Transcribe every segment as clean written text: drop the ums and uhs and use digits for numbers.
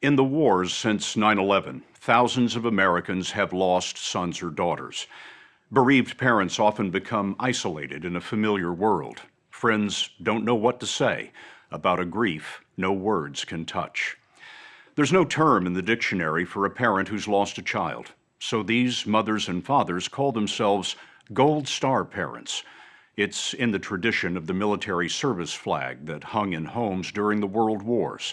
In the wars since 9/11, thousands of Americans have lost sons or daughters. Bereaved parents often become isolated in a familiar world. Friends don't know what to say about a grief no words can touch. There's no term in the dictionary for a parent who's lost a child, so these mothers and fathers call themselves Gold Star parents. It's in the tradition of the military service flag that hung in homes during the World Wars.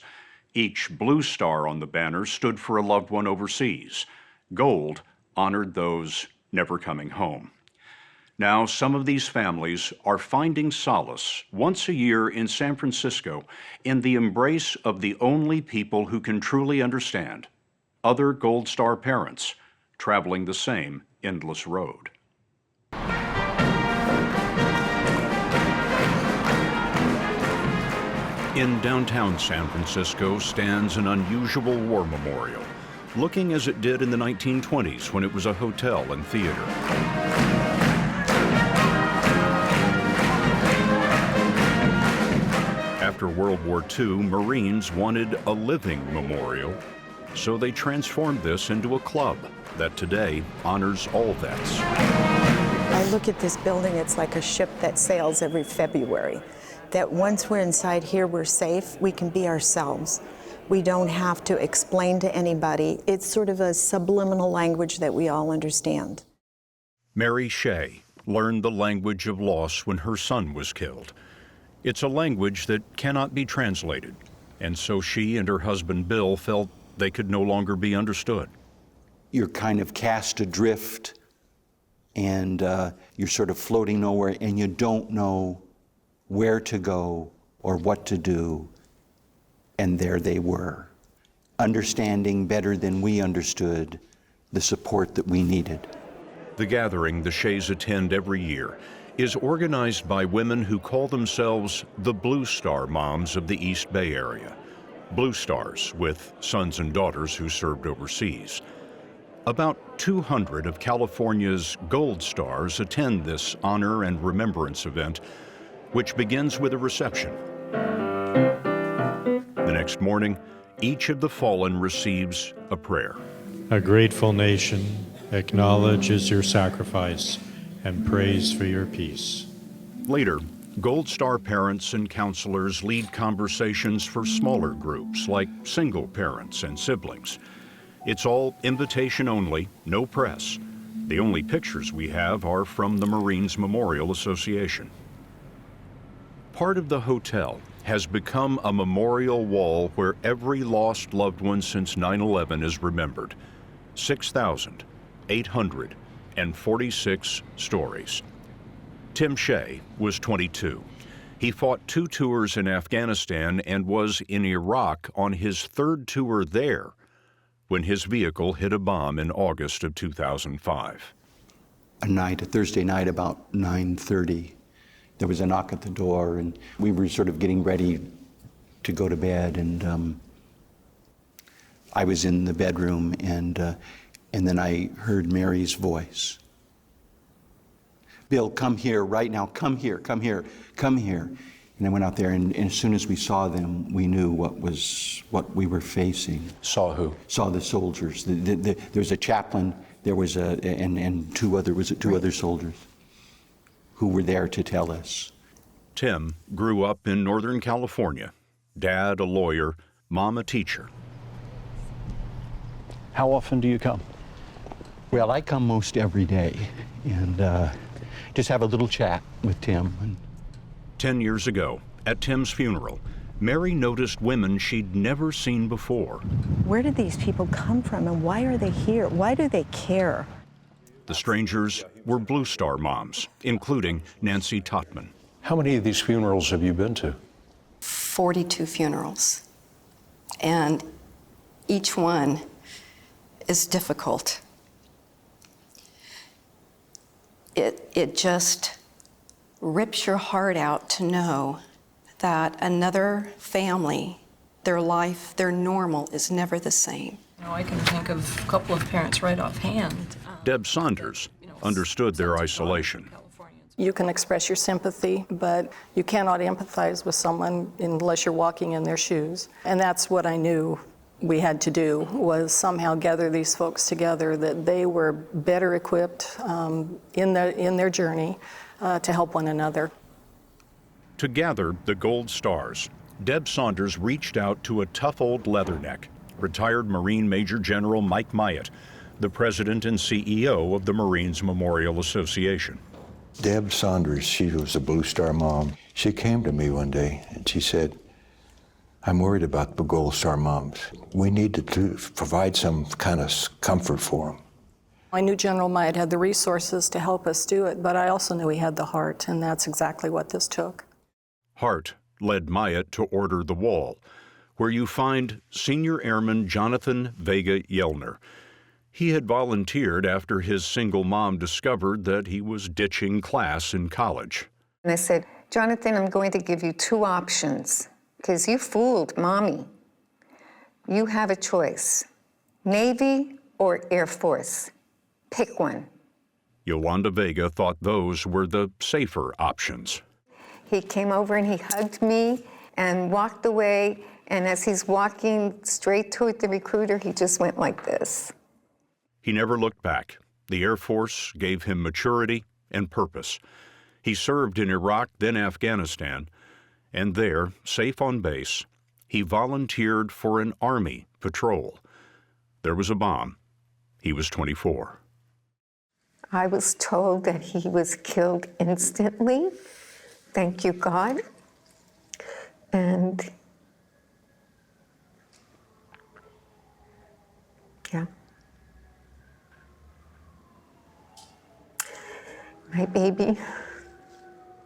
Each blue star on the banner stood for a loved one overseas. Gold honored those never coming home. Now, some of these families are finding solace once a year in San Francisco in the embrace of the only people who can truly understand, other Gold Star parents traveling the same endless road. In downtown San Francisco stands an unusual war memorial, looking as it did in the 1920s when it was a hotel and theater. After World War II, Marines wanted a living memorial, so they transformed this into a club that today honors all vets. I look at this building, it's like a ship that sails every February. That once we're inside here, we're safe, we can be ourselves. We don't have to explain to anybody. It's sort of a subliminal language that we all understand. Mary Shea learned the language of loss when her son was killed. It's a language that cannot be translated, and so she and her husband Bill felt they could no longer be understood. You're kind of cast adrift, and you're sort of floating nowhere, and you don't know where to go or what to do. And there they were, understanding better than we understood the support that we needed. The gathering the Sheas attend every year is organized by women who call themselves the Blue Star Moms of the East Bay Area. Blue Stars with sons and daughters who served overseas. About 200 of California's Gold Stars attend this honor and remembrance event, which begins with a reception. The next morning, each of the fallen receives a prayer. A grateful nation acknowledges your sacrifice and prays for your peace. Later, Gold Star parents and counselors lead conversations for smaller groups like single parents and siblings. It's all invitation only, no press. The only pictures we have are from the Marines Memorial Association. Part of the hotel has become a memorial wall where every lost loved one since 9/11 is remembered. 6,846 stories. Tim Shea was 22. He fought 2 tours in Afghanistan and was in Iraq on his 3rd tour there when his vehicle hit a bomb in August of 2005. A Thursday night about 9:30. There was a knock at the door, and we were sort of getting ready to go to bed, and I was in the bedroom, and then I heard Mary's voice. Bill, come here right now, come here, come here, come here. And I went out there, and as soon as we saw them, we knew what we were facing. Saw who? Saw the soldiers. There was a chaplain, there was and two other soldiers who were there to tell us. Tim grew up in Northern California. Dad, a lawyer, Mom, a teacher. How often do you come? Well, I come most every day and just have a little chat with Tim. 10 years ago, at Tim's funeral, Mary noticed women she'd never seen before. Where did these people come from and why are they here? Why do they care? The strangers were Blue Star moms, including Nancy Totman. How many of these funerals have you been to? 42 funerals. And each one is difficult. It just rips your heart out to know that another family, their life, their normal is never the same. I can think of a couple of parents right offhand. Deb Saunders understood their isolation. You can express your sympathy, but you cannot empathize with someone unless you're walking in their shoes. And that's what I knew we had to do was somehow gather these folks together, that they were better equipped in their journey to help one another. To gather the gold stars, Deb Saunders reached out to a tough old leatherneck, retired Marine Major General Mike Myatt, the president and CEO of the Marines Memorial Association. Deb Saunders, she was a Blue Star mom. She came to me one day and she said, I'm worried about the Gold Star moms. We need to provide some kind of comfort for them. I knew General Myatt had the resources to help us do it, but I also knew he had the heart, and that's exactly what this took. Heart led Myatt to Order the Wall, where you find Senior Airman Jonathan Vega Yellner. He had volunteered after his single mom discovered that he was ditching class in college. And I said, Jonathan, I'm going to give you two options, because you fooled Mommy. You have a choice, Navy or Air Force. Pick one. Yolanda Vega thought those were the safer options. He came over and he hugged me and walked away, and as he's walking straight toward the recruiter, he just went like this. He never looked back. The Air Force gave him maturity and purpose. He served in Iraq, then Afghanistan, and there, safe on base, he volunteered for an Army patrol. There was a bomb. He was 24. I was told that he was killed instantly. Thank you, God. And yeah. My baby.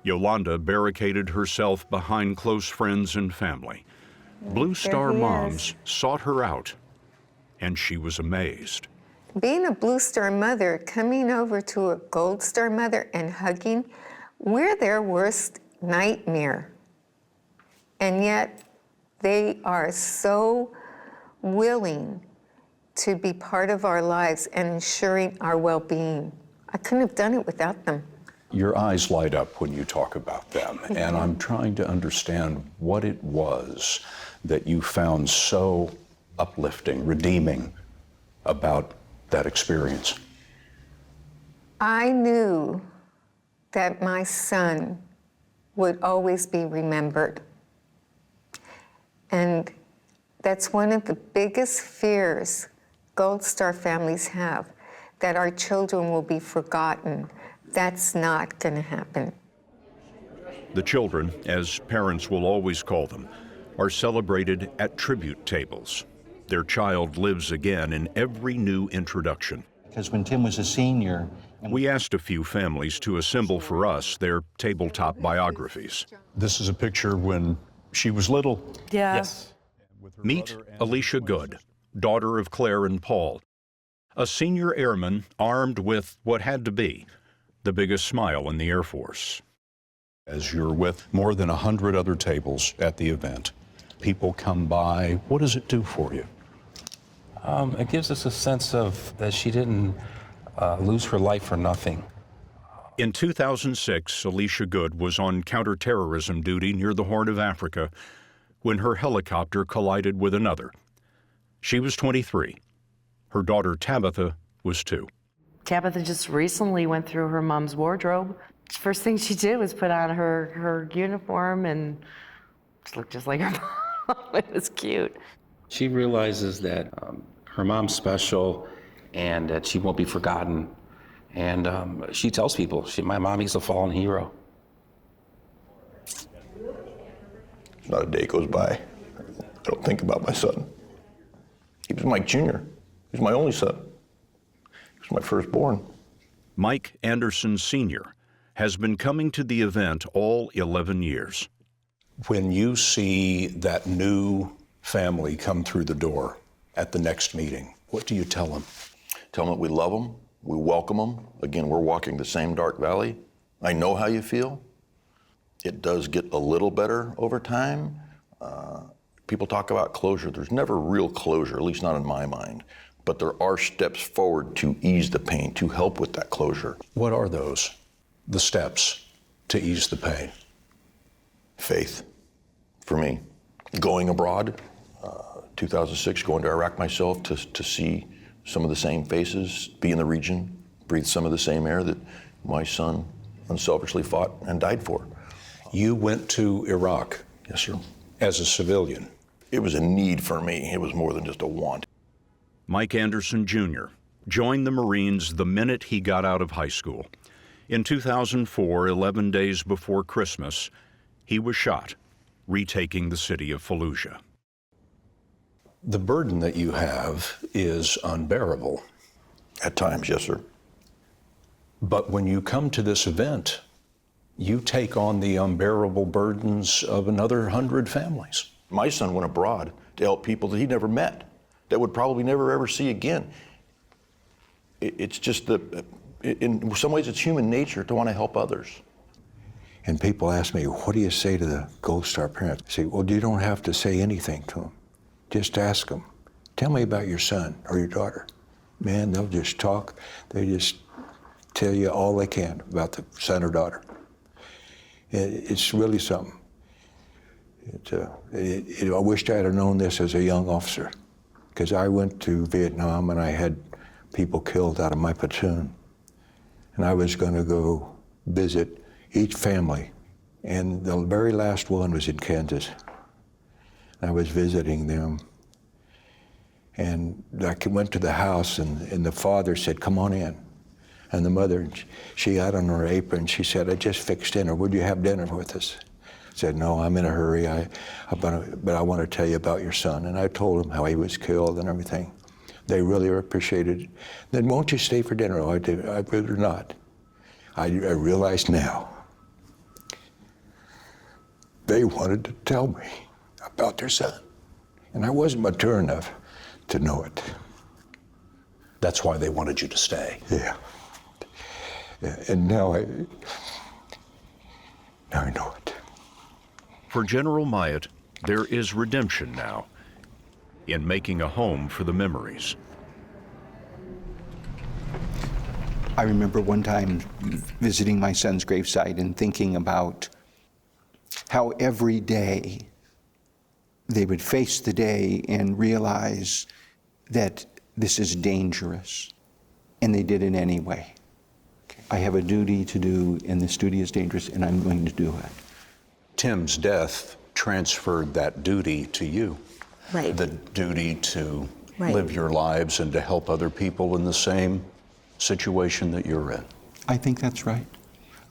Yolanda barricaded herself behind close friends and family. Blue Star moms sought her out, and she was amazed. Being a Blue Star mother, coming over to a Gold Star mother and hugging, we're their worst nightmare. And yet, they are so willing to be part of our lives and ensuring our well-being. I couldn't have done it without them. Your eyes light up when you talk about them, and I'm trying to understand what it was that you found so uplifting, redeeming about that experience. I knew that my son would always be remembered. And that's one of the biggest fears Gold Star families have, that our children will be forgotten. That's not going to happen. The children, as parents will always call them, are celebrated at tribute tables. Their child lives again in every new introduction. Because when Tim was a senior... We asked a few families to assemble for us their tabletop biographies. This is a picture when she was little. Yeah. Yes. Meet Alicia Good, daughter of Claire and Paul, a senior airman armed with what had to be the biggest smile in the Air Force. As you're with more than 100 other tables at the event, people come by. What does it do for you? It gives us a sense of that she didn't lose her life for nothing. In 2006, Alicia Good was on counterterrorism duty near the Horn of Africa when her helicopter collided with another. She was 23. Her daughter Tabitha was 2. Tabitha just recently went through her mom's wardrobe. First thing she did was put on her uniform and just looked just like her mom. It was cute. She realizes that her mom's special and that she won't be forgotten. And she tells people, my mommy's a fallen hero. Not a day goes by I don't think about my son. He was Mike Jr. He was my only son. He was my firstborn. Mike Anderson Sr. has been coming to the event all 11 years. When you see that new family come through the door at the next meeting, what do you tell them? Tell them that we love them, we welcome them. Again, we're walking the same dark valley. I know how you feel. It does get a little better over time. People talk about closure. There's never real closure, at least not in my mind. But there are steps forward to ease the pain, to help with that closure. What are those, the steps to ease the pain? Faith, for me. Going abroad, 2006, going to Iraq myself to see some of the same faces, be in the region, breathe some of the same air that my son unselfishly fought and died for. You went to Iraq? Yes, sir. As a civilian? It was a need for me. It was more than just a want. Mike Anderson Jr. joined the Marines the minute he got out of high school. In 2004, 11 days before Christmas, he was shot, retaking the city of Fallujah. The burden that you have is unbearable. At times, yes, sir. But when you come to this event, you take on the unbearable burdens of another 100 families. My son went abroad to help people that he never met, that would probably never ever see again. It's just in some ways it's human nature to want to help others. And people ask me, what do you say to the Gold Star parents? I say, well, you don't have to say anything to them. Just ask them, tell me about your son or your daughter. Man, they'll just talk. They just tell you all they can about the son or daughter. It's really something. I wished I had known this as a young officer, because I went to Vietnam and I had people killed out of my platoon. And I was going to go visit each family. And the very last one was in Kansas. I was visiting them. And I went to the house and the father said, come on in. And the mother, she had on her apron, she said, I just fixed dinner. Would you have dinner with us? I said, no, I'm in a hurry, but I want to tell you about your son. And I told them how he was killed and everything. They really appreciated it. Then won't you stay for dinner? Oh, I'd rather not. I realize now, they wanted to tell me about their son. And I wasn't mature enough to know it. That's why they wanted you to stay. Yeah. And now I know it. For General Myatt, there is redemption now in making a home for the memories. I remember one time visiting my son's gravesite and thinking about how every day they would face the day and realize that this is dangerous, and they did it anyway. I have a duty to do, and this duty is dangerous, and I'm going to do it. Tim's death transferred that duty to you. Right. The duty to Right. live your lives and to help other people in the same situation that you're in. I think that's right.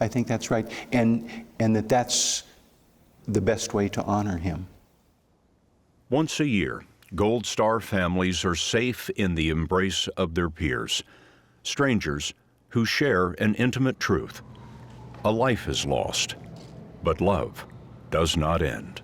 I think that's right. And that's the best way to honor him. Once a year, Gold Star families are safe in the embrace of their peers, strangers who share an intimate truth. A life is lost, but love does not end.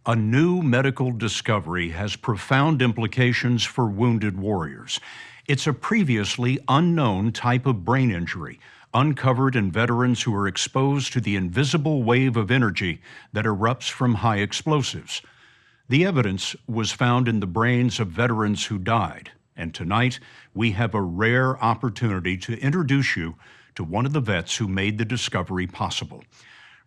A new medical discovery has profound implications for wounded warriors. It's a previously unknown type of brain injury, uncovered in veterans who are exposed to the invisible wave of energy that erupts from high explosives. The evidence was found in the brains of veterans who died, and tonight we have a rare opportunity to introduce you to one of the vets who made the discovery possible.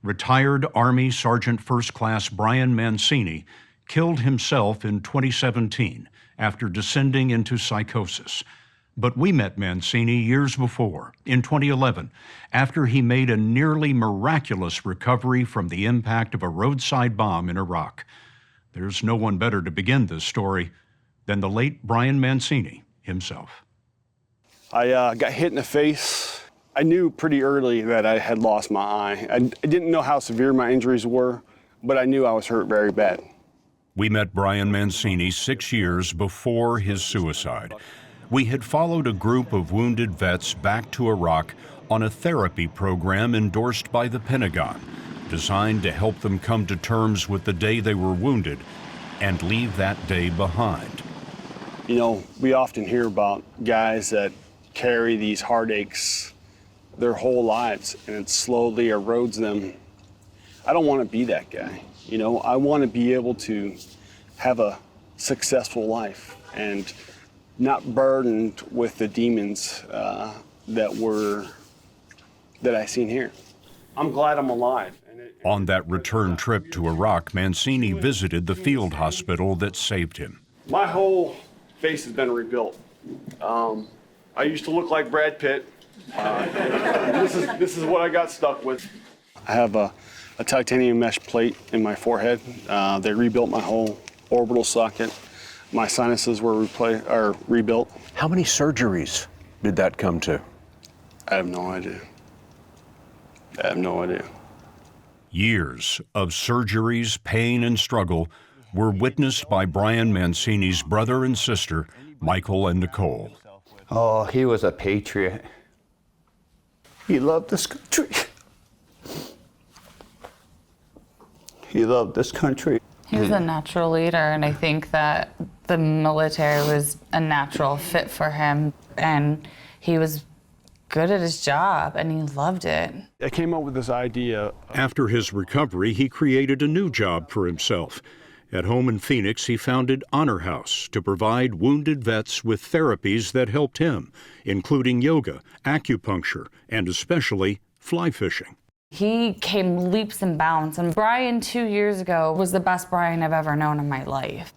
Retired Army Sergeant First Class Brian Mancini killed himself in 2017 after descending into psychosis. But we met Mancini years before, in 2011, after he made a nearly miraculous recovery from the impact of a roadside bomb in Iraq. There's no one better to begin this story than the late Brian Mancini himself. I got hit in the face. I knew pretty early that I had lost my eye. I didn't know how severe my injuries were, but I knew I was hurt very bad. We met Brian Mancini 6 years before his suicide. We had followed a group of wounded vets back to Iraq on a therapy program endorsed by the Pentagon, designed to help them come to terms with the day they were wounded and leave that day behind. You know, we often hear about guys that carry these heartaches their whole lives and it slowly erodes them. I don't want to be that guy. You know, I want to be able to have a successful life and not burdened with the demons that I seen here. I'm glad I'm alive. On that return trip to Iraq, Mancini visited the field hospital that saved him. My whole face has been rebuilt. I used to look like Brad Pitt. This is what I got stuck with. I have a titanium mesh plate in my forehead. They rebuilt my whole orbital socket. My sinuses were rebuilt. How many surgeries did that come to? I have no idea. I have no idea. Years of surgeries, pain, and struggle were witnessed by Brian Mancini's brother and sister, Michael and Nicole. Oh, he was a patriot. He loved this country. He loved this country. He was a natural leader, and I think that the military was a natural fit for him, and he was good at his job, and he loved it. I came up with this idea. After his recovery, he created a new job for himself. At home in Phoenix, he founded Honor House to provide wounded vets with therapies that helped him, including yoga, acupuncture, and especially fly fishing. He came leaps and bounds, and Brian 2 years ago was the best Brian I've ever known in my life.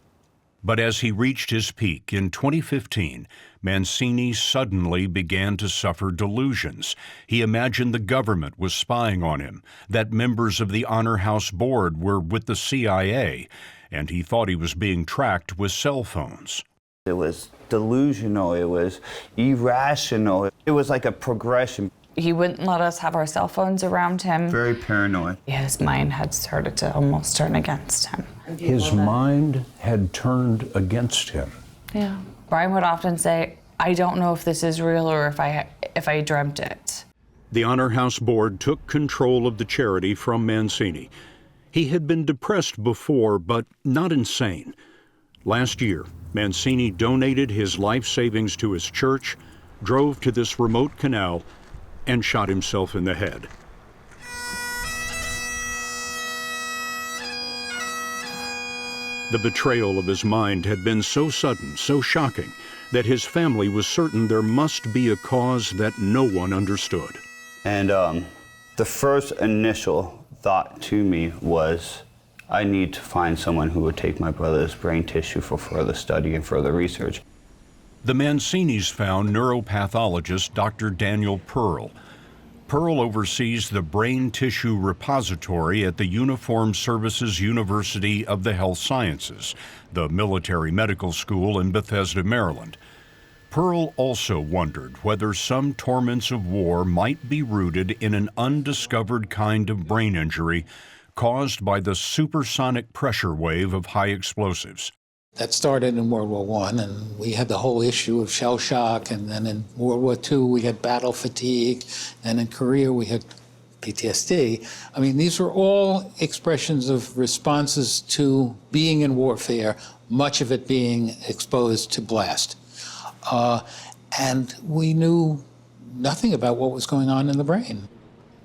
But as he reached his peak in 2015, Mancini suddenly began to suffer delusions. He imagined the government was spying on him, that members of the Honor House board were with the CIA, and he thought he was being tracked with cell phones. It was delusional, it was irrational, it was like a progression. He wouldn't let us have our cell phones around him. Very paranoid. His mind had started to almost turn against him. His mind had turned against him. Yeah. Brian would often say, I don't know if this is real or if I dreamt it. The Honor House board took control of the charity from Mancini. He had been depressed before, but not insane. Last year, Mancini donated his life savings to his church, drove to this remote canal, and shot himself in the head. The betrayal of his mind had been so sudden, so shocking, that his family was certain there must be a cause that no one understood. And the first initial thought to me was, I need to find someone who would take my brother's brain tissue for further study and further research. The Mancinis found neuropathologist Dr. Daniel Pearl. Pearl oversees the brain tissue repository at the Uniformed Services University of the Health Sciences, the military medical school in Bethesda, Maryland. Pearl also wondered whether some torments of war might be rooted in an undiscovered kind of brain injury caused by the supersonic pressure wave of high explosives. That started in World War I, and we had the whole issue of shell shock, and then in World War II we had battle fatigue, and in Korea we had PTSD. I mean, these were all expressions of responses to being in warfare, much of it being exposed to blast. And we knew nothing about what was going on in the brain.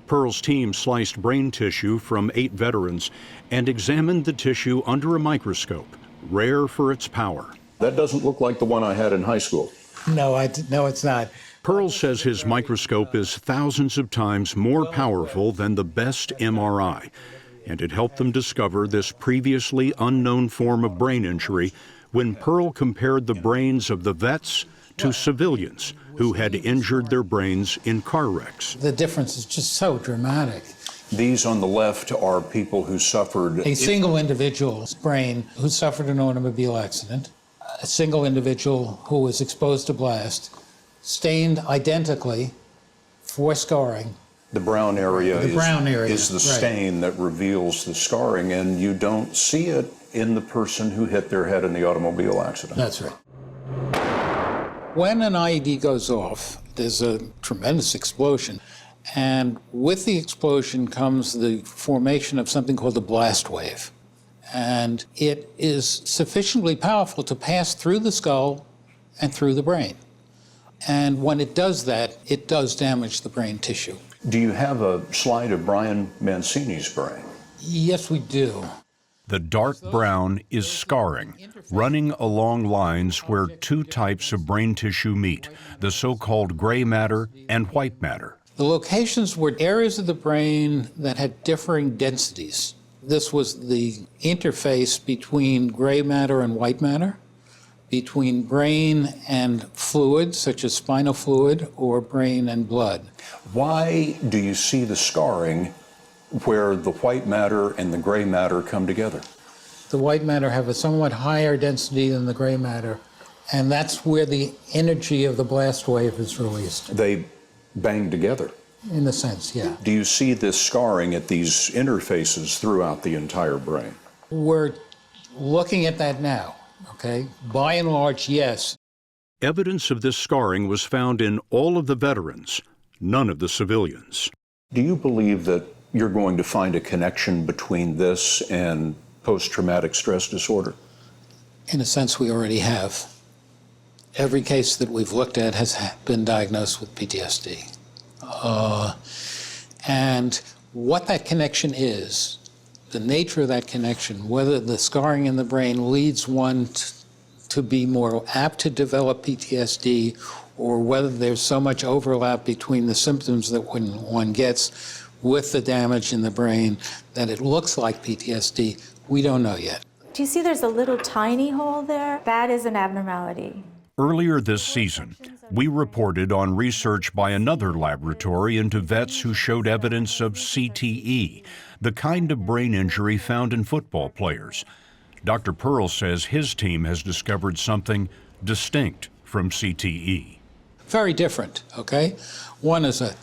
Pearl's team sliced brain tissue from 8 veterans and examined the tissue under a microscope, rare for its power. That doesn't look like the one I had in high school. No, it's not. Pearl says his microscope is thousands of times more powerful than the best MRI, and it helped them discover this previously unknown form of brain injury when Pearl compared the brains of the vets to civilians who had injured their brains in car wrecks. The difference is just so dramatic. These on the left are people who suffered... A single individual's brain who suffered an automobile accident, a single individual who was exposed to blast, stained identically for scarring. The brown area, is the right. stain that reveals the scarring, and you don't see it in the person who hit their head in the automobile accident. That's right. When an IED goes off, there's a tremendous explosion. And with the explosion comes the formation of something called the blast wave. And it is sufficiently powerful to pass through the skull and through the brain. And when it does that, it does damage the brain tissue. Do you have a slide of Brian Mancini's brain? Yes, we do. The dark brown is scarring, running along lines where two types of brain tissue meet, the so-called gray matter and white matter. The locations were areas of the brain that had differing densities. This was the interface between gray matter and white matter, between brain and fluid, such as spinal fluid, or brain and blood. Why do you see the scarring where the white matter and the gray matter come together? The white matter have a somewhat higher density than the gray matter, and that's where the energy of the blast wave is released. They bang together. In a sense, yeah. Do you see this scarring at these interfaces throughout the entire brain? We're looking at that now, okay? By and large, yes. Evidence of this scarring was found in all of the veterans, none of the civilians. Do you believe that you're going to find a connection between this and post-traumatic stress disorder? In a sense, we already have. Every case that we've looked at has been diagnosed with PTSD. And what that connection is, the nature of that connection, whether the scarring in the brain leads one to be more apt to develop PTSD, or whether there's so much overlap between the symptoms that one gets with the damage in the brain that it looks like PTSD, we don't know yet. Do you see there's a little tiny hole there? That is an abnormality. Earlier this season, we reported on research by another laboratory into vets who showed evidence of CTE, the kind of brain injury found in football players. Dr. Pearl says his team has discovered something distinct from CTE. Very different, okay? One is a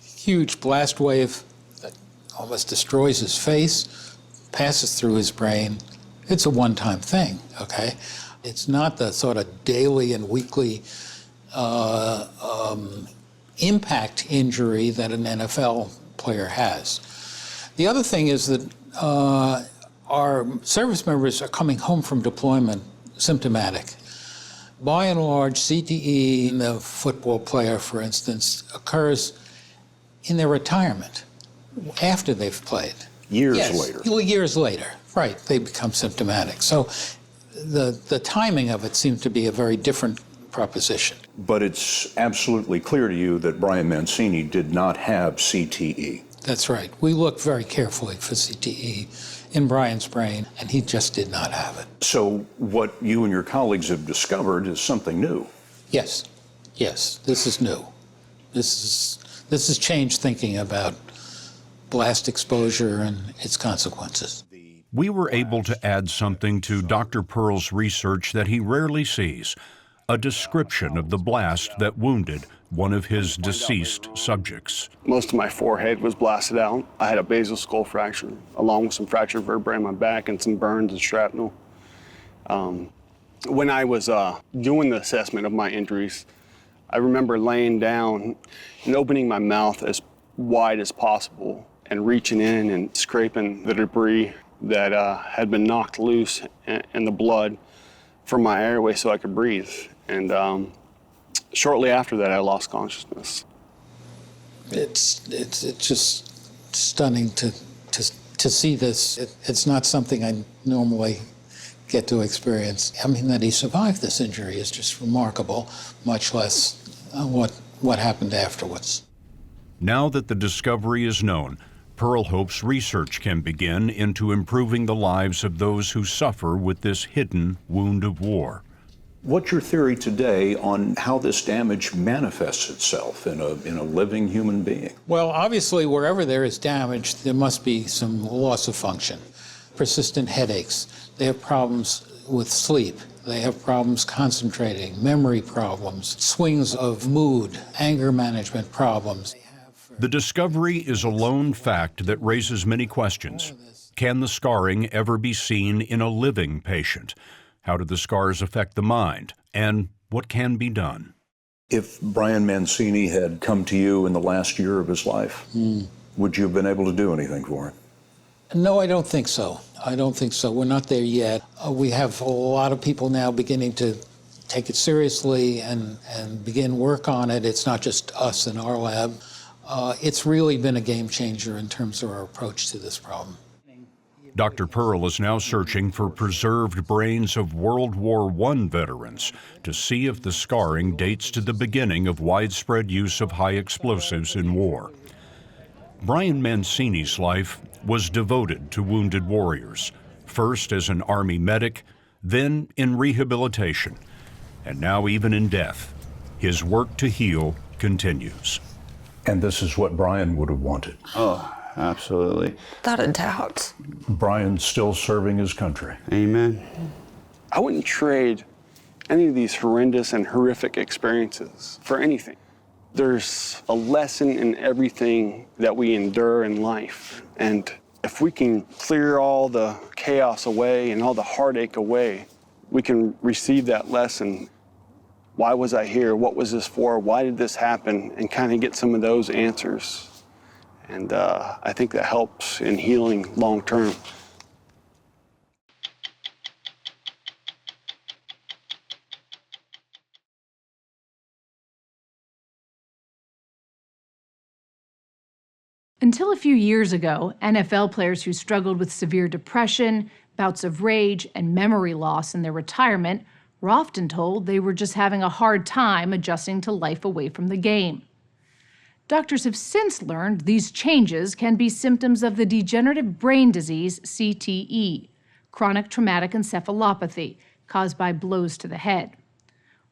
huge blast wave that almost destroys his face, passes through his brain. It's a one-time thing, okay? It's not the sort of daily and weekly impact injury that an NFL player has. The other thing is that our service members are coming home from deployment symptomatic. By and large, CTE in the football player, for instance, occurs in their retirement, after they've played. Years later. Years later, right, they become symptomatic. So the timing of it seems to be a very different proposition. But it's absolutely clear to you that Brian Mancini did not have CTE. That's right. We looked very carefully for CTE in Brian's brain, and he just did not have it. So what you and your colleagues have discovered is something new. Yes, yes, this is new. This has changed thinking about blast exposure and its consequences. We were able to add something to Dr. Pearl's research that he rarely sees, a description of the blast that wounded one of his deceased subjects. Most of my forehead was blasted out. I had a basal skull fracture, along with some fractured vertebrae in my back and some burns and shrapnel. When I was doing the assessment of my injuries, I remember laying down and opening my mouth as wide as possible and reaching in and scraping the debris that had been knocked loose and the blood from my airway so I could breathe. And shortly after that, I lost consciousness. It's just stunning to see this. It's not something I normally get to experience. I mean, that he survived this injury is just remarkable, much less what happened afterwards. Now that the discovery is known, Pearl hopes research can begin into improving the lives of those who suffer with this hidden wound of war. What's your theory today on how this damage manifests itself in a living human being? Well, obviously, wherever there is damage, there must be some loss of function. Persistent headaches. They have problems with sleep. They have problems concentrating, memory problems, swings of mood, anger management problems. The discovery is a lone fact that raises many questions. Can the scarring ever be seen in a living patient? How do the scars affect the mind? And what can be done? If Brian Mancini had come to you in the last year of his life, would you have been able to do anything for him? No, I don't think so. I don't think so. We're not there yet. We have a lot of people now beginning to take it seriously and begin work on it. It's not just us in our lab. It's really been a game changer in terms of our approach to this problem. Dr. Pearl is now searching for preserved brains of World War I veterans to see if the scarring dates to the beginning of widespread use of high explosives in war. Brian Mancini's life was devoted to wounded warriors, first as an Army medic, then in rehabilitation, and now even in death. His work to heal continues. And this is what Brian would have wanted. Oh, absolutely. Without a doubt. Brian's still serving his country. Amen. I wouldn't trade any of these horrendous and horrific experiences for anything. There's a lesson in everything that we endure in life. And if we can clear all the chaos away and all the heartache away, we can receive that lesson. Why was I here? What was this for? Why did this happen? And kind of get some of those answers. And I think that helps in healing long term. Until a few years ago, NFL players who struggled with severe depression, bouts of rage, and memory loss in their retirement were often told they were just having a hard time adjusting to life away from the game. Doctors have since learned these changes can be symptoms of the degenerative brain disease CTE, chronic traumatic encephalopathy, caused by blows to the head.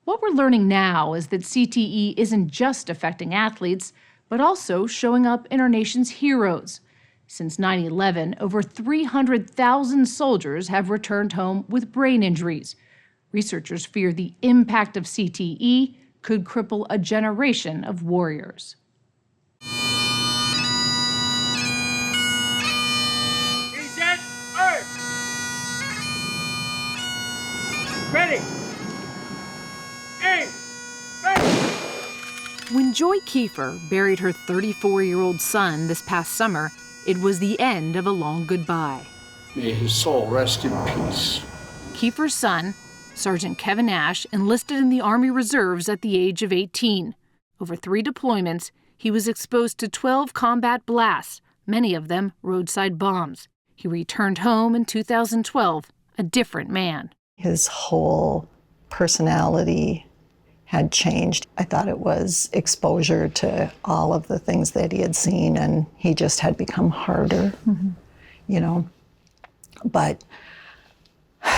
What we're learning now is that CTE isn't just affecting athletes, but also showing up in our nation's heroes. Since 9/11, over 300,000 soldiers have returned home with brain injuries. Researchers fear the impact of CTE could cripple a generation of warriors. Ready. Aim. Ready. When Joy Kiefer buried her 34-year-old son this past summer, it was the end of a long goodbye. May his soul rest in peace. Kiefer's son, Sergeant Kevin Ash, enlisted in the Army Reserves at the age of 18. Over 3 deployments, he was exposed to 12 combat blasts, many of them roadside bombs. He returned home in 2012, a different man. His whole personality had changed. I thought it was exposure to all of the things that he had seen, and he just had become harder, you know. But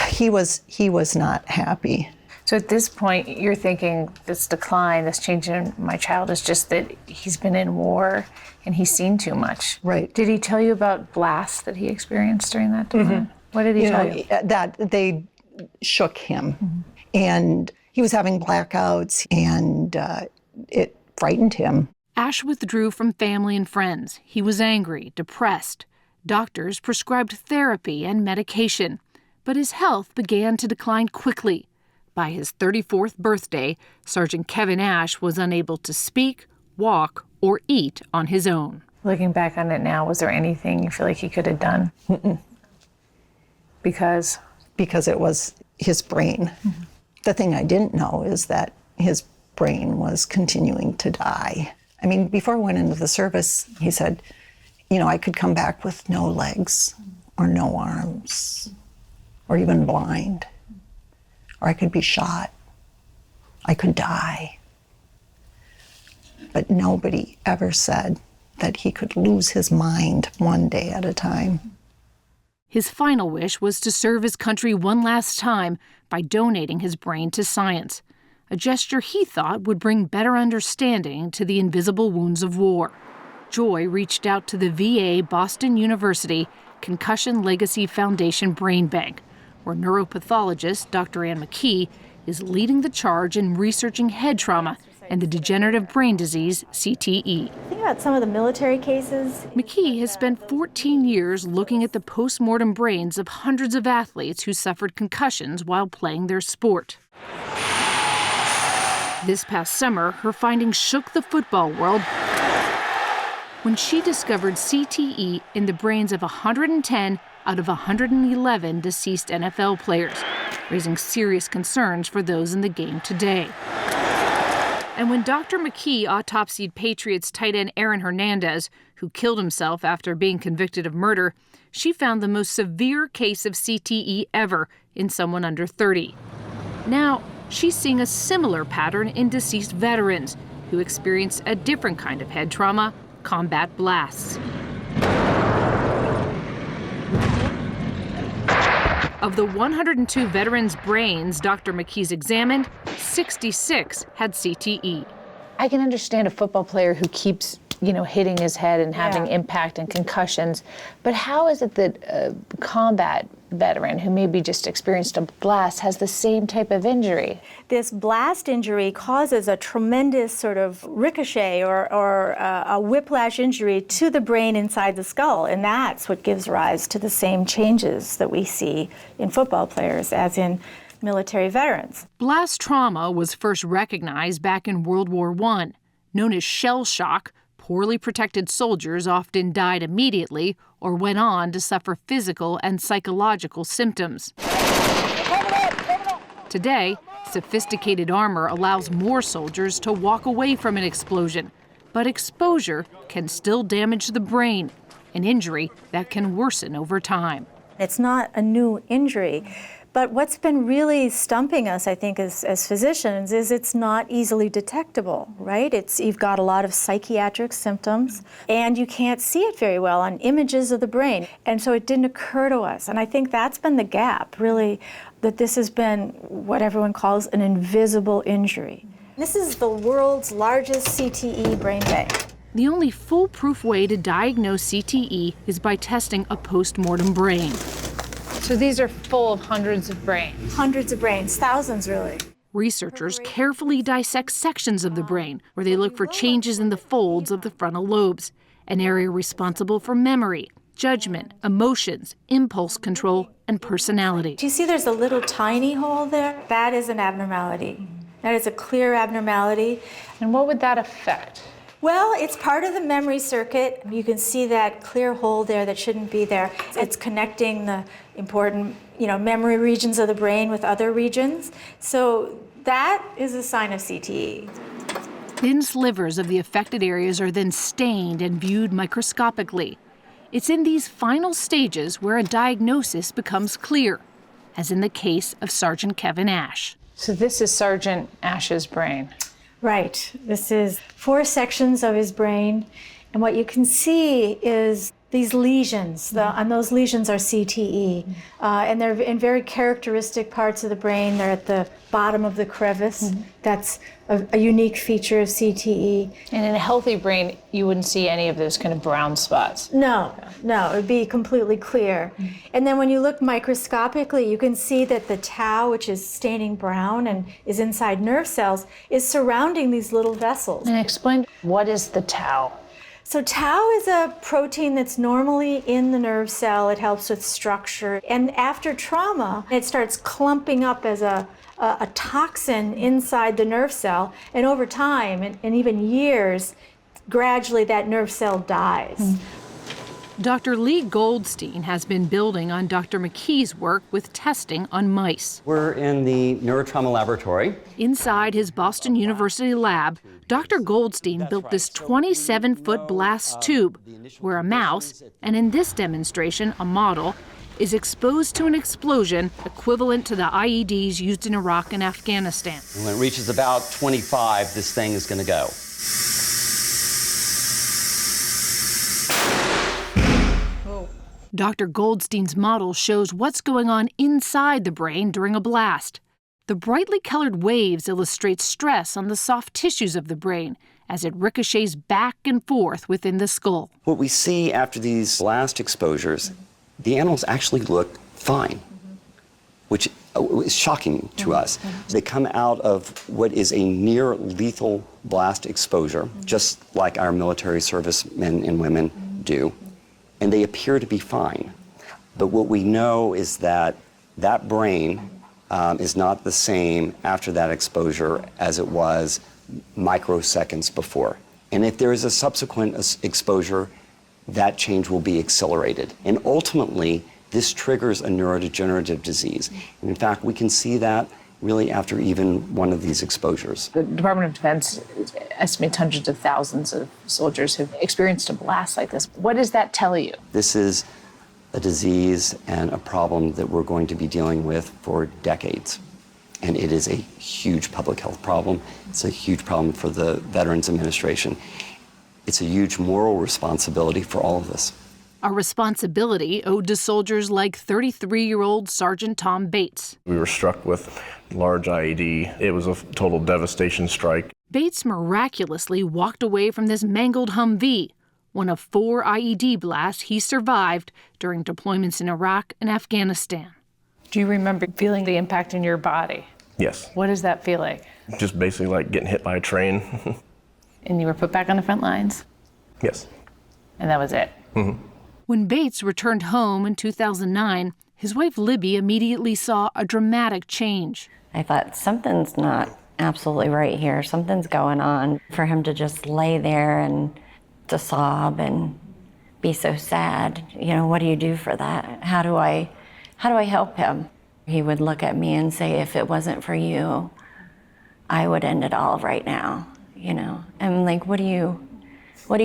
he was not happy. So at this point, you're thinking this decline, this change in my child is just that he's been in war and he's seen too much. Right. Did he tell you about blasts that he experienced during that time? What did he tell you? That they shook him, and he was having blackouts, and it frightened him. Ash withdrew from family and friends. He was angry, depressed. Doctors prescribed therapy and medication, but his health began to decline quickly. By his 34th birthday, Sergeant Kevin Ash was unable to speak, walk, or eat on his own. Looking back on it now, was there anything you feel like he could have done? Because it was his brain. The thing I didn't know is that his brain was continuing to die. I mean, before I went into the service, he said, you know, I could come back with no legs or no arms or even blind, or I could be shot. I could die. But nobody ever said that he could lose his mind one day at a time. His final wish was to serve his country one last time by donating his brain to science, a gesture he thought would bring better understanding to the invisible wounds of war. Joy reached out to the VA Boston University Concussion Legacy Foundation Brain Bank, where neuropathologist Dr. Ann McKee is leading the charge in researching head trauma and the degenerative brain disease CTE. Think about some of the military cases. McKee has spent 14 years looking at the post-mortem brains of hundreds of athletes who suffered concussions while playing their sport. This past summer, her findings shook the football world when she discovered CTE in the brains of 110 out of 111 deceased NFL players, raising serious concerns for those in the game today. And when Dr. McKee autopsied Patriots tight end Aaron Hernandez, who killed himself after being convicted of murder, she found the most severe case of CTE ever in someone under 30. Now, she's seeing a similar pattern in deceased veterans who experienced a different kind of head trauma, combat blasts. Of the 102 veterans' brains Dr. McKee's examined, 66 had CTE. I can understand a football player who keeps, hitting his head and having impact and concussions, but how is it that a combat veteran who maybe just experienced a blast has the same type of injury? This blast injury causes a tremendous sort of ricochet or a whiplash injury to the brain inside the skull, and that's what gives rise to the same changes that we see in football players as in military veterans. Blast trauma was first recognized back in World War I. Known as shell shock, poorly protected soldiers often died immediately or went on to suffer physical and psychological symptoms. Today, sophisticated armor allows more soldiers to walk away from an explosion, but exposure can still damage the brain, an injury that can worsen over time. It's not a new injury. But what's been really stumping us, I think, as physicians, is it's not easily detectable, right? You've got a lot of psychiatric symptoms, and you can't see it very well on images of the brain. And so it didn't occur to us. And I think that's been the gap, really, that this has been what everyone calls an invisible injury. This is the world's largest CTE brain bank. The only foolproof way to diagnose CTE is by testing a post-mortem brain. So these are full of hundreds of brains? Hundreds of brains, thousands really. Researchers carefully dissect sections of the brain where they look for changes in the folds of the frontal lobes, an area responsible for memory, judgment, emotions, impulse control, and personality. Do you see there's a little tiny hole there? That is an abnormality. That is a clear abnormality. And what would that affect? Well, it's part of the memory circuit. You can see that clear hole there that shouldn't be there. It's connecting the important, memory regions of the brain with other regions. So that is a sign of CTE. Thin slivers of the affected areas are then stained and viewed microscopically. It's in these final stages where a diagnosis becomes clear, as in the case of Sergeant Kevin Ash. So this is Sergeant Ash's brain. Right. This is 4 sections of his brain. And what you can see is these lesions, and those lesions are CTE. And they're in very characteristic parts of the brain. They're at the bottom of the crevice. That's a unique feature of CTE. And in a healthy brain, you wouldn't see any of those kind of brown spots? No, it would be completely clear. And then when you look microscopically, you can see that the tau, which is staining brown and is inside nerve cells, is surrounding these little vessels. And explain, what is the tau? So tau is a protein that's normally in the nerve cell. It helps with structure. And after trauma, it starts clumping up as a toxin inside the nerve cell. And over time, and even years, gradually that nerve cell dies. Dr. Lee Goldstein has been building on Dr. McKee's work with testing on mice. We're in the neurotrauma laboratory. Inside his Boston University lab, Dr. Goldstein built this 27-foot blast tube where a mouse, and in this demonstration, a model, is exposed to an explosion equivalent to the IEDs used in Iraq and Afghanistan. And when it reaches about 25, this thing is going to go. Dr. Goldstein's model shows what's going on inside the brain during a blast. The brightly colored waves illustrate stress on the soft tissues of the brain as it ricochets back and forth within the skull. What we see after these blast exposures, the animals actually look fine, which is shocking to us. They come out of what is a near lethal blast exposure, just like our military service men and women do. And they appear to be fine. But what we know is that that brain is not the same after that exposure as it was microseconds before. And if there is a subsequent exposure, that change will be accelerated. And ultimately, this triggers a neurodegenerative disease. And in fact, we can see that really after even one of these exposures. The Department of Defense estimates hundreds of thousands of soldiers who've experienced a blast like this. What does that tell you? This is a disease and a problem that we're going to be dealing with for decades. And it is a huge public health problem. It's a huge problem for the Veterans Administration. It's a huge moral responsibility for all of us. A responsibility owed to soldiers like 33-year-old Sergeant Tom Bates. We were struck with large IED. It was a total devastation strike. Bates miraculously walked away from this mangled Humvee, one of 4 IED blasts he survived during deployments in Iraq and Afghanistan. Do you remember feeling the impact in your body? Yes. What does that feel like? Just basically like getting hit by a train. And you were put back on the front lines? Yes. And that was it? Mm-hmm. When Bates returned home in 2009, his wife Libby immediately saw a dramatic change. I thought, something's not absolutely right here. Something's going on. For him to just lay there and to sob and be so sad, you know, what do you do for that? How do I help him? He would look at me and say, if it wasn't for you, I would end it all right now, you know? I'm like, what do you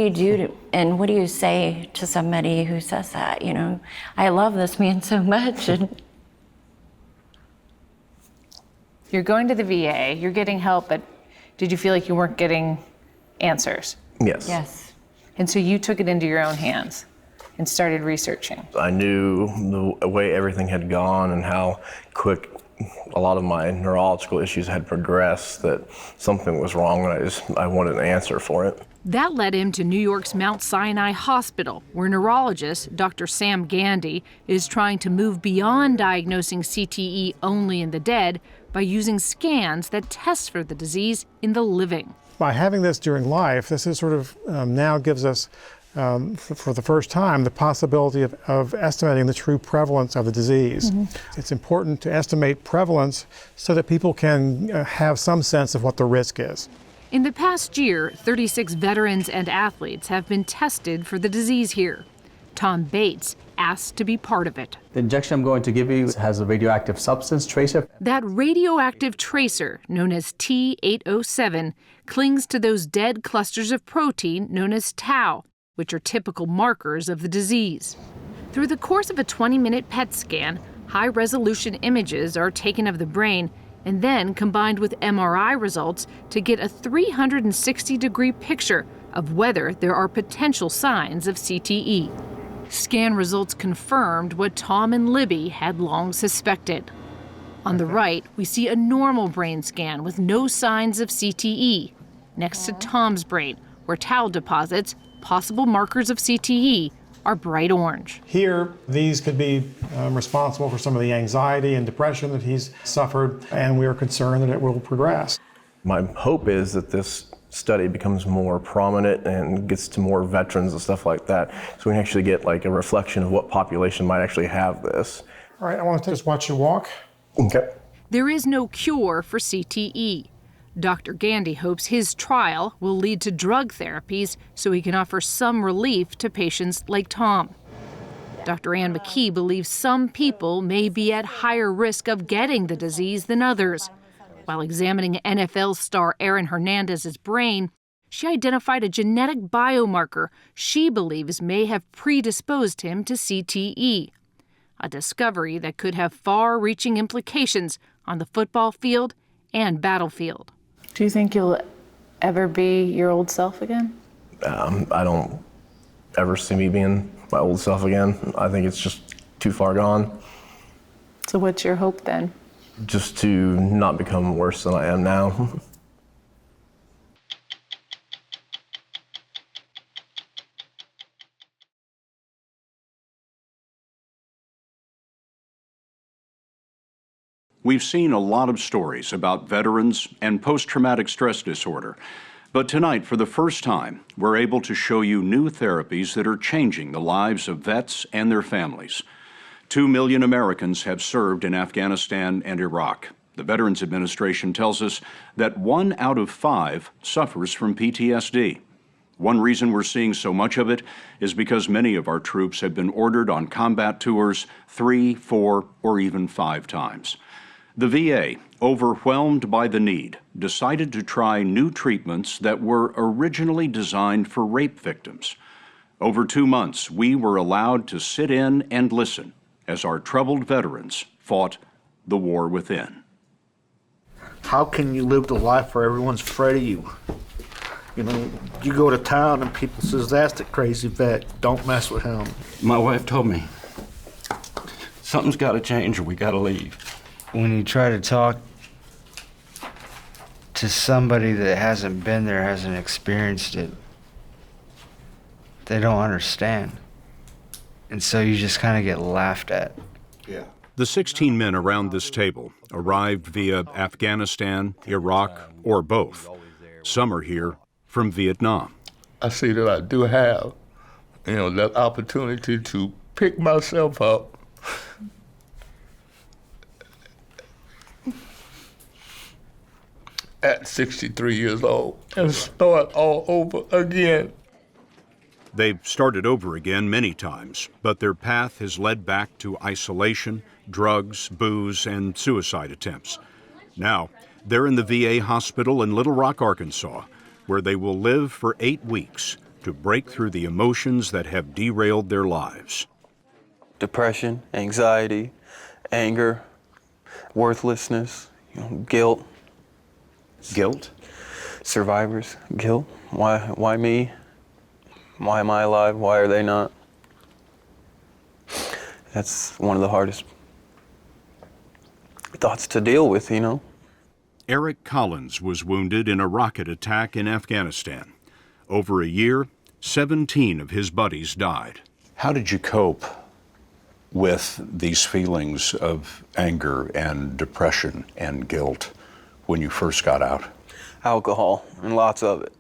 do to, and what do you say to somebody who says that, you know? I love this man so much. And You're going to the VA, you're getting help, but did you feel like you weren't getting answers? Yes. Yes. And so you took it into your own hands and started researching. I knew the way everything had gone and how quick a lot of my neurological issues had progressed, that something was wrong, and I wanted an answer for it. That led him to New York's Mount Sinai Hospital, where neurologist Dr. Sam Gandy is trying to move beyond diagnosing CTE only in the dead by using scans that test for the disease in the living. By having this during life, this is sort of now gives us, for the first time, the possibility of estimating the true prevalence of the disease. Mm-hmm. It's important to estimate prevalence so that people can have some sense of what the risk is. In the past year, 36 veterans and athletes have been tested for the disease here. Tom Bates asked to be part of it. The injection I'm going to give you has a radioactive substance tracer. That radioactive tracer, known as T807, clings to those dead clusters of protein known as tau, which are typical markers of the disease. Through the course of a 20-minute PET scan, high-resolution images are taken of the brain and then combined with MRI results to get a 360-degree picture of whether there are potential signs of CTE. Scan results confirmed what Tom and Libby had long suspected. On the right, we see a normal brain scan with no signs of CTE. Next to Tom's brain, where tau deposits, possible markers of CTE, are bright orange. Here, these could be responsible for some of the anxiety and depression that he's suffered, and we are concerned that it will progress. My hope is that this study becomes more prominent and gets to more veterans and stuff like that, so we can actually get like a reflection of what population might actually have this. All right, I want to just watch you walk. Okay. There is no cure for CTE. Dr. Gandy hopes his trial will lead to drug therapies so he can offer some relief to patients like Tom. Dr. Ann McKee believes some people may be at higher risk of getting the disease than others. While examining NFL star Aaron Hernandez's brain, she identified a genetic biomarker she believes may have predisposed him to CTE, a discovery that could have far-reaching implications on the football field and battlefield. Do you think you'll ever be your old self again? I don't ever see me being my old self again. I think it's just too far gone. So what's your hope then? Just to not become worse than I am now. We've seen a lot of stories about veterans and post-traumatic stress disorder. But tonight, for the first time, we're able to show you new therapies that are changing the lives of vets and their families. 2 million Americans have served in Afghanistan and Iraq. The Veterans Administration tells us that 1 out of 5 suffers from PTSD. One reason we're seeing so much of it is because many of our troops have been ordered on combat tours 3, 4, or even 5 times. The VA overwhelmed by the need, decided to try new treatments that were originally designed for rape victims. Over 2 months, we were allowed to sit in and listen as our troubled veterans fought the war within. How can you live the life where everyone's afraid of you? You know, you go to town and people says, that's the crazy vet, don't mess with him. My wife told me, something's got to change or we got to leave. When you try to talk to somebody that hasn't been there, hasn't experienced it, they don't understand. And so you just kind of get laughed at. Yeah. The 16 men around this table arrived via Afghanistan, Iraq, or both. Some are here from Vietnam. I see that I do have, that opportunity to pick myself up at 63 years old and start all over again. They've started over again many times, but their path has led back to isolation, drugs, booze, and suicide attempts. Now, they're in the VA hospital in Little Rock, Arkansas, where they will live for 8 weeks to break through the emotions that have derailed their lives. Depression, anxiety, anger, worthlessness, guilt. Guilt? Survivors, guilt. Why me? Why am I alive? Why are they not? That's one of the hardest thoughts to deal with, Eric Collins was wounded in a rocket attack in Afghanistan. Over a year, 17 of his buddies died. How did you cope with these feelings of anger and depression and guilt when you first got out? Alcohol, and lots of it.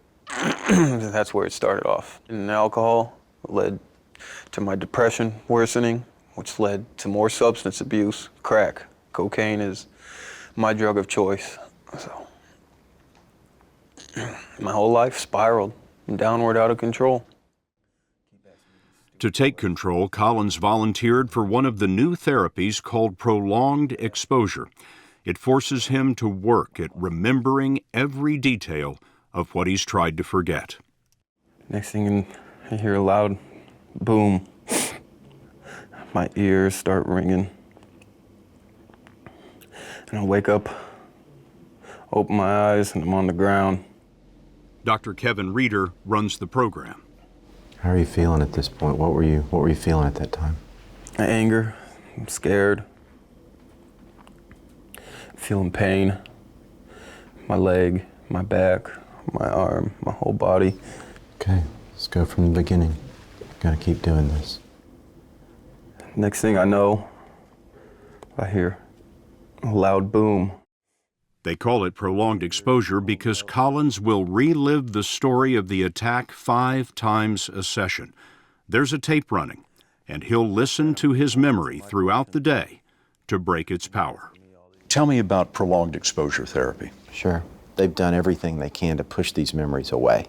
That's where it started off. And alcohol led to my depression worsening, which led to more substance abuse. Crack, cocaine is my drug of choice. So my whole life spiraled downward out of control. To take control, Collins volunteered for one of the new therapies called prolonged exposure. It forces him to work at remembering every detail of what he's tried to forget. Next thing I hear a loud boom. My ears start ringing. And I wake up, open my eyes, and I'm on the ground. Dr. Kevin Reeder runs the program. How are you feeling at this point? What were you feeling at that time? Anger, I'm scared, feeling pain, my leg, my back, my arm, my whole body. Okay, let's go from the beginning. Gotta keep doing this. Next thing I know, I hear a loud boom. They call it prolonged exposure because Collins will relive the story of the attack 5 times a session. There's a tape running, and he'll listen to his memory throughout the day to break its power. Tell me about prolonged exposure therapy. Sure. They've done everything they can to push these memories away.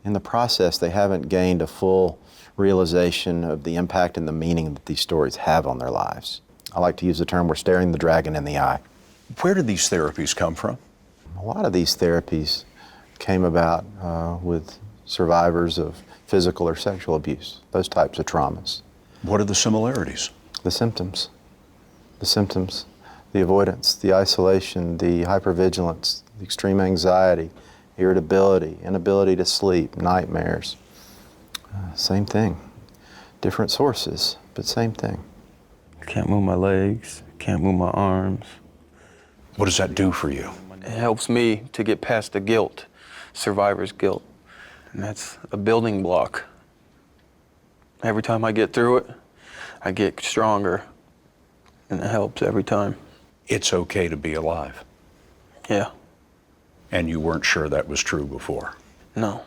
In the process, they haven't gained a full realization of the impact and the meaning that these stories have on their lives. I like to use the term, we're staring the dragon in the eye. Where did these therapies come from? A lot of these therapies came about with survivors of physical or sexual abuse, those types of traumas. What are the similarities? The symptoms. The symptoms, the avoidance, the isolation, the hypervigilance, the extreme anxiety, irritability, inability to sleep, nightmares. Same thing. Different sources, but same thing. Can't move my legs, can't move my arms. What does that do for you? It helps me to get past the guilt, survivor's guilt. And that's a building block. Every time I get through it, I get stronger. And it helps every time. It's okay to be alive. Yeah. And you weren't sure that was true before? No,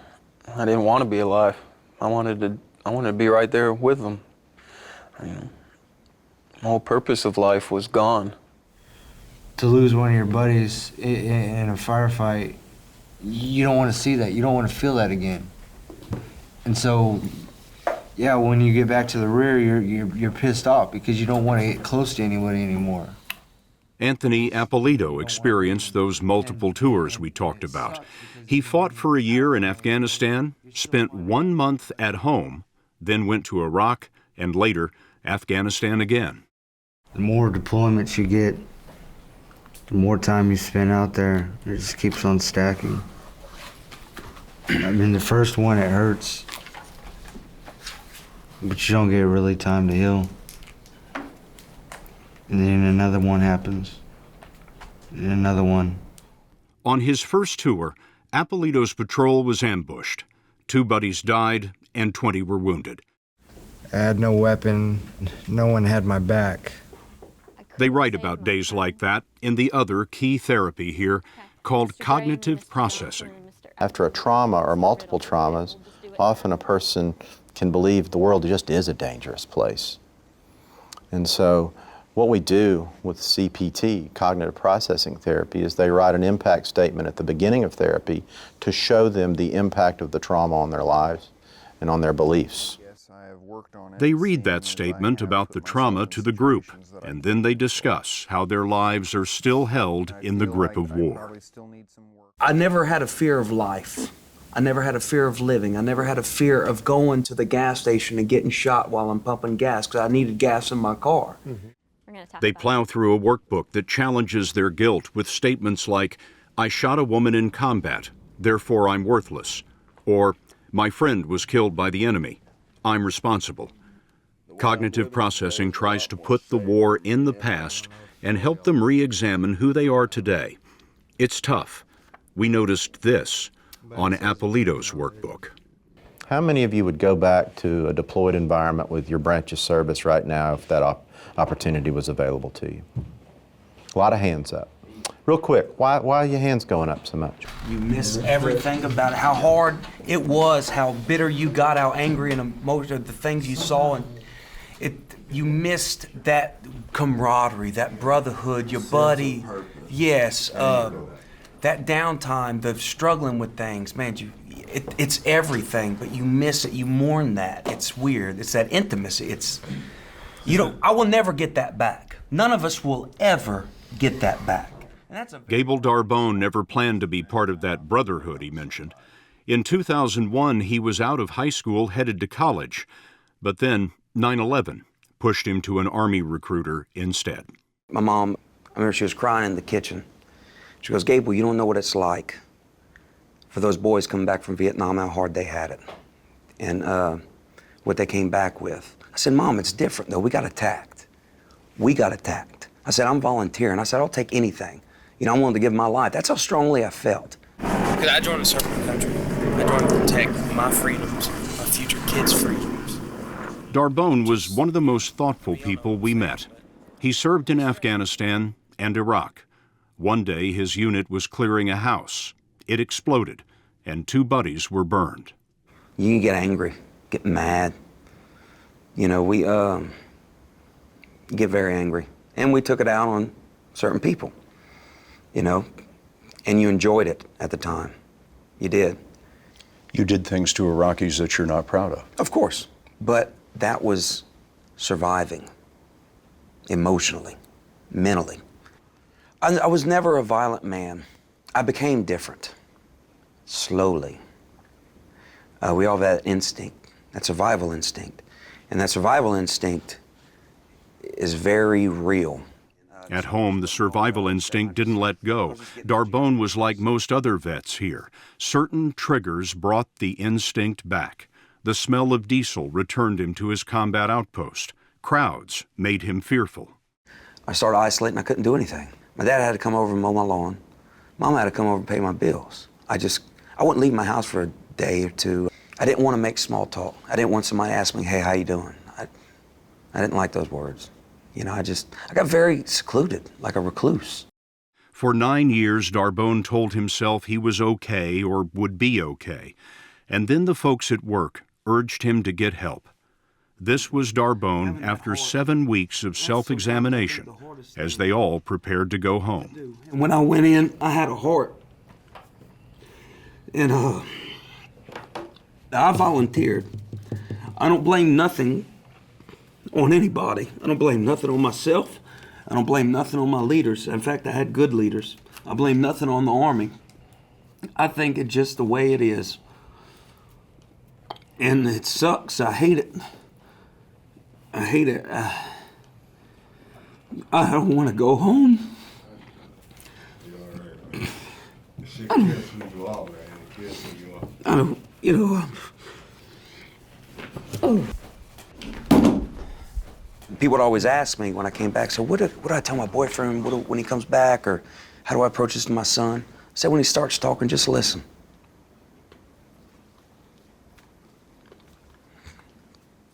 I didn't want to be alive. I wanted to be right there with them. The whole purpose of life was gone. To lose one of your buddies in a firefight, you don't want to see that. You don't want to feel that again. And so, yeah, when you get back to the rear, you're pissed off because you don't want to get close to anybody anymore. Anthony Appolito experienced those multiple tours we talked about. He fought for a year in Afghanistan, spent 1 month at home, then went to Iraq, and later Afghanistan again. The more deployments you get, the more time you spend out there. It just keeps on stacking. I mean, the first one, it hurts, but you don't get really time to heal. And then another one happens, and another one. On his first tour, Appolito's patrol was ambushed. 2 buddies died and 20 were wounded. I had no weapon. No one had my back. They write about days like that in the other key therapy here called cognitive processing. After a trauma or multiple traumas, often a person can believe the world just is a dangerous place. And so what we do with CPT, cognitive processing therapy, is they write an impact statement at the beginning of therapy to show them the impact of the trauma on their lives and on their beliefs. They read that statement about the trauma to the group, and then they discuss how their lives are still held in the grip of war. I never had a fear of life. I never had a fear of living. I never had a fear of going to the gas station and getting shot while I'm pumping gas because I needed gas in my car. They plow through a workbook that challenges their guilt with statements like, "I shot a woman in combat, therefore I'm worthless," or "My friend was killed by the enemy, I'm responsible." Cognitive processing tries to put the war in the past and help them re-examine who they are today. It's tough. We noticed this on Appolito's workbook. How many of you would go back to a deployed environment with your branch of service right now if that opportunity was available to you? A lot of hands up. Real quick, why are your hands going up so much? You miss everything about it, how hard it was, how bitter you got, how angry and emotional, the things you saw, and you missed that camaraderie, that brotherhood, your buddy. Yes, that downtime, the struggling with things, man, it's everything, but you miss it, you mourn that. It's weird, it's that intimacy, I will never get that back. None of us will ever get that back. Gable Darbone never planned to be part of that brotherhood he mentioned. In 2001, he was out of high school headed to college, but then 9/11 pushed him to an Army recruiter instead. My mom, I remember she was crying in the kitchen. She goes, "Gable, you don't know what it's like for those boys coming back from Vietnam, how hard they had it, and what they came back with." I said, "Mom, it's different though. We got attacked. We got attacked." I said, "I'm volunteering." I said, "I'll take anything. I'm willing to give my life." That's how strongly I felt. Because I joined to serve my country. I joined to protect my freedoms, my future kids' freedoms. Darbone was one of the most thoughtful people we met. He served in Afghanistan and Iraq. One day, his unit was clearing a house. It exploded, and 2 buddies were burned. You can get angry, get mad. We get very angry. And we took it out on certain people, and you enjoyed it at the time. You did. You did things to Iraqis that you're not proud of. Of course, but that was surviving emotionally, mentally. I was never a violent man. I became different, slowly. We all have that instinct, that survival instinct. And that survival instinct is very real. At home, the survival instinct didn't let go. Darbone was like most other vets here. Certain triggers brought the instinct back. The smell of diesel returned him to his combat outpost. Crowds made him fearful. I started isolating. I couldn't do anything. My dad had to come over and mow my lawn. Mom had to come over and pay my bills. I wouldn't leave my house for a day or 2. I didn't want to make small talk. I didn't want somebody to ask me, "Hey, how you doing?" I didn't like those words. I got very secluded, like a recluse. For 9 years, Darbone told himself he was okay or would be okay. And then the folks at work urged him to get help. This was Darbone after 7 weeks of self-examination, as they all prepared to go home. And when I went in, I had a heart. And I volunteered. I don't blame nothing on anybody. I don't blame nothing on myself. I don't blame nothing on my leaders. In fact, I had good leaders. I blame nothing on the Army. I think it's just the way it is. And it sucks. I hate it. I hate it. I don't want to go home. I don't, you know. People would always ask me when I came back, so what do I tell my boyfriend when he comes back, or how do I approach this to my son? I said, when he starts talking, just listen.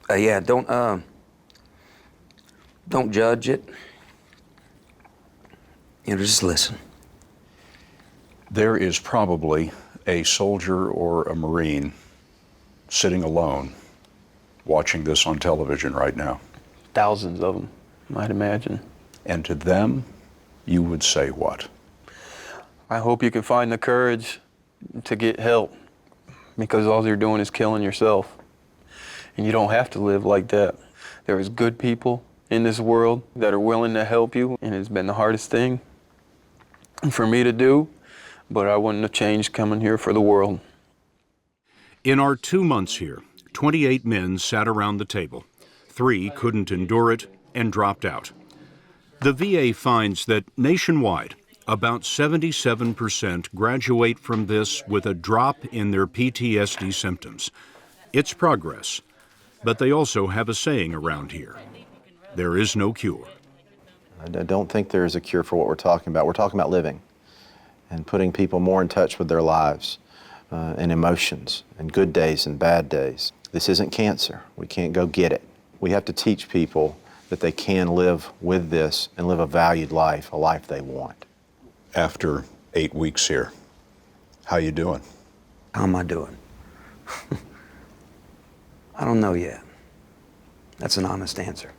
Yeah, don't judge it. You know, just listen. There is probably a soldier or a Marine sitting alone watching this on television right now. Thousands of them, I'd imagine. And to them, you would say what? I hope you can find the courage to get help, because all you're doing is killing yourself. And you don't have to live like that. There is good people in this world that are willing to help you, and it's been the hardest thing for me to do, but I wouldn't have changed coming here for the world. In our 2 months here, 28 men sat around the table. 3 couldn't endure it and dropped out. The VA finds that nationwide, about 77% graduate from this with a drop in their PTSD symptoms. It's progress, but they also have a saying around here: there is no cure. I don't think there is a cure for what we're talking about. We're talking about living and putting people more in touch with their lives and emotions and good days and bad days. This isn't cancer. We can't go get it. We have to teach people that they can live with this and live a valued life, a life they want. After 8 weeks here, how you doing? How am I doing? I don't know yet. That's an honest answer.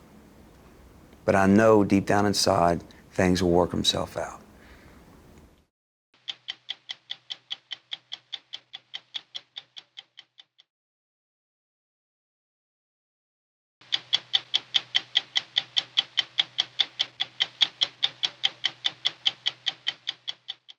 But I know deep down inside, things will work themselves out.